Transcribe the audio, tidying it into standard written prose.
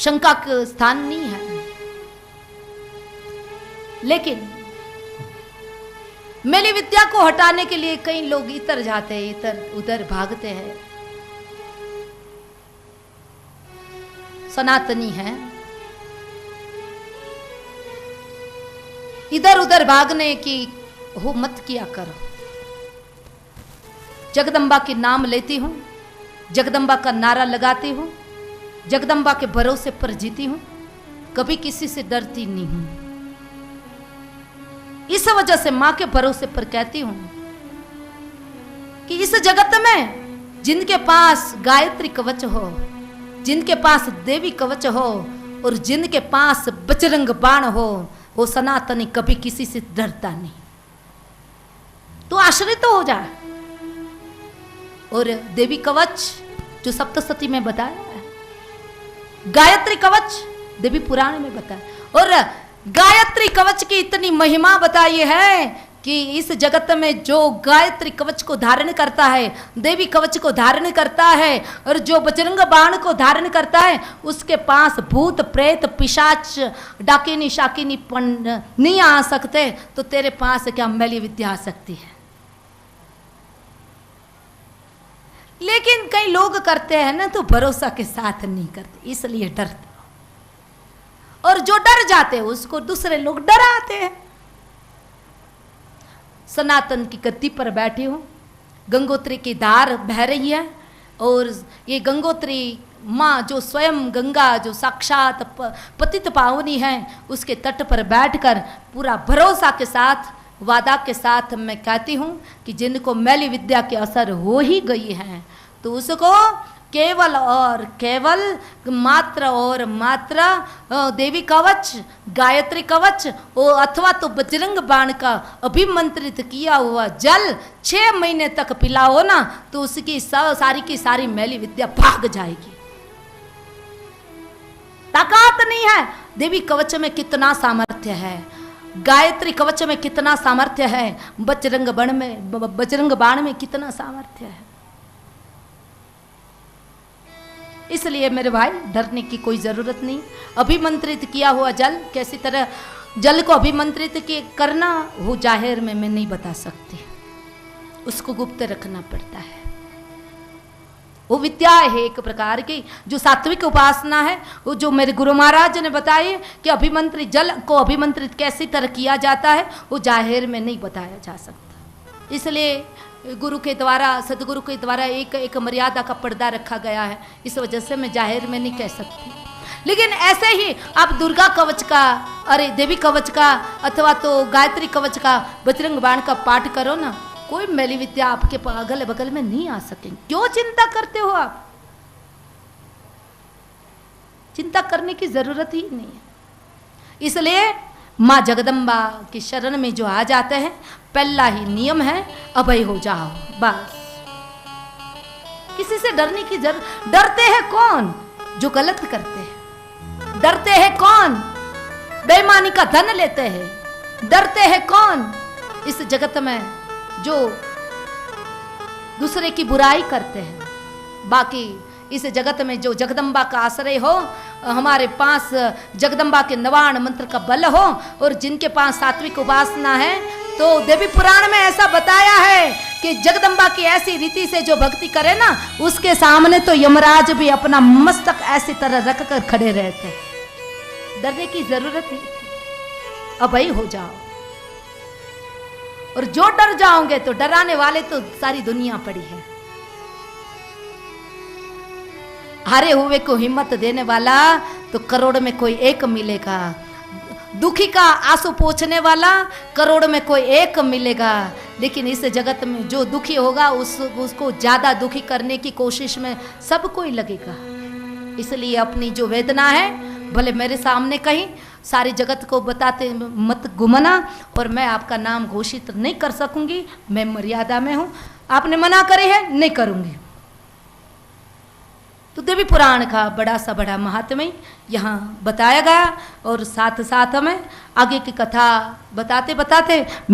शंका का स्थान नहीं है। लेकिन मेली विद्या को हटाने के लिए कई लोग इधर जाते हैं, इधर उधर भागते हैं। सनातनी है, इधर उधर भागने की हो मत किया करो। जगदम्बा के नाम लेती हूं, जगदम्बा का नारा लगाती हूं, जगदम्बा के भरोसे पर जीती हूं, कभी किसी से डरती नहीं हूं। इस वजह से मां के भरोसे पर कहती हूं कि इस जगत में जिनके पास गायत्री कवच हो, जिनके पास देवी कवच हो और जिनके पास बजरंग बाण हो, वो सनातनी कभी किसी से डरता नहीं। तो आश्रित तो हो जाए। और देवी कवच जो सप्तशती में बताया है, गायत्री कवच देवी पुराण में बताया, और गायत्री कवच की इतनी महिमा बताई है कि इस जगत में जो गायत्री कवच को धारण करता है, देवी कवच को धारण करता है और जो बजरंग बाण को धारण करता है, उसके पास भूत प्रेत पिशाच डाकिनी शाकिनी नहीं आ सकते। तो तेरे पास क्या मैली विद्या आ सकती है? लेकिन कई लोग करते हैं ना, तो भरोसा के साथ नहीं करते, इसलिए डरते। और जो डर जाते हैं उसको दूसरे लोग डराते हैं। सनातन की गद्दी पर बैठी हूं, गंगोत्री की धार बह रही है और ये गंगोत्री माँ जो स्वयं गंगा, जो साक्षात पतित पावनी है, उसके तट पर बैठकर पूरा भरोसा के साथ, वादा के साथ मैं कहती हूँ कि जिनको मैली विद्या के असर हो ही गई है, तो उसको केवल और केवल मात्र और मात्र देवी कवच, गायत्री कवच और अथवा तो बजरंग बाण का अभिमंत्रित किया हुआ जल 6 महीने तक पिलाओ ना, तो उसकी सारी की सारी मैली विद्या भाग जाएगी। ताकत नहीं है। देवी कवच में कितना सामर्थ्य है, गायत्री कवच में कितना सामर्थ्य है, बजरंग बाण में कितना सामर्थ्य है। इसलिए मेरे भाई डरने की कोई जरूरत नहीं। अभिमंत्रित किया हुआ जल, कैसी तरह जल को अभिमंत्रित करना वो जाहिर में मैं नहीं बता सकती, उसको गुप्त रखना पड़ता है। वो विद्या है एक प्रकार की, जो सात्विक उपासना है, वो जो मेरे गुरु महाराज ने बताई कि अभिमंत्रित जल को अभिमंत्रित कैसी तरह किया जाता है, वो जाहिर में नहीं बताया जा सकता। इसलिए गुरु के द्वारा, सदगुरु के द्वारा एक एक मर्यादा का पर्दा रखा गया है, इस वजह से मैं जाहिर में नहीं कह सकती। लेकिन ऐसे ही आप दुर्गा कवच का, अरे देवी कवच का अथवा तो गायत्री कवच का, बजरंग बाण का पाठ करो ना, कोई मैली विद्या आपके अगल बगल में नहीं आ सकेंगे। क्यों चिंता करते हो आप? चिंता करने की जरूरत ही नहीं है। इसलिए माँ जगदम्बा की शरण में जो आ जाते हैं, पहला ही नियम है अभय हो जाओ, बस। किसी से डरने की डरते हैं कौन? जो गलत करते हैं। डरते हैं कौन? बेईमानी का धन लेते हैं। डरते हैं कौन? इस जगत में जो दूसरे की बुराई करते हैं। बाकी इस जगत में जो जगदम्बा का आश्रय हो, हमारे पास जगदम्बा के नवाण मंत्र का बल हो और जिनके पास सात्विक उपासना है, तो देवी पुराण में ऐसा बताया है कि जगदम्बा की ऐसी रीति से जो भक्ति करे ना, उसके सामने तो यमराज भी अपना मस्तक ऐसी तरह रख कर खड़े रहते हैं। डरने की जरूरत ही, अभय हो जाओ। और जो डर जाओगे तो डराने वाले तो सारी दुनिया पड़ी है। हारे हुए को हिम्मत देने वाला तो करोड़ में कोई एक मिलेगा। दुखी का आंसू पोंछने वाला करोड़ में कोई एक मिलेगा। लेकिन इस जगत में जो दुखी होगा उसको ज्यादा दुखी करने की कोशिश में सब कोई लगेगा। इसलिए अपनी जो वेदना है भले मेरे सामने कहीं सारी जगत को बताते मत घुमना, और मैं आपका नाम घोषित नहीं कर सकूंगी, मैं मर्यादा में हूं। आपने मना करे है, नहीं करूंगी। तो देवी पुराण का बड़ा सा बड़ा महात्म्य यहाँ बताया गया, और साथ साथ हमें आगे की कथा बताते बताते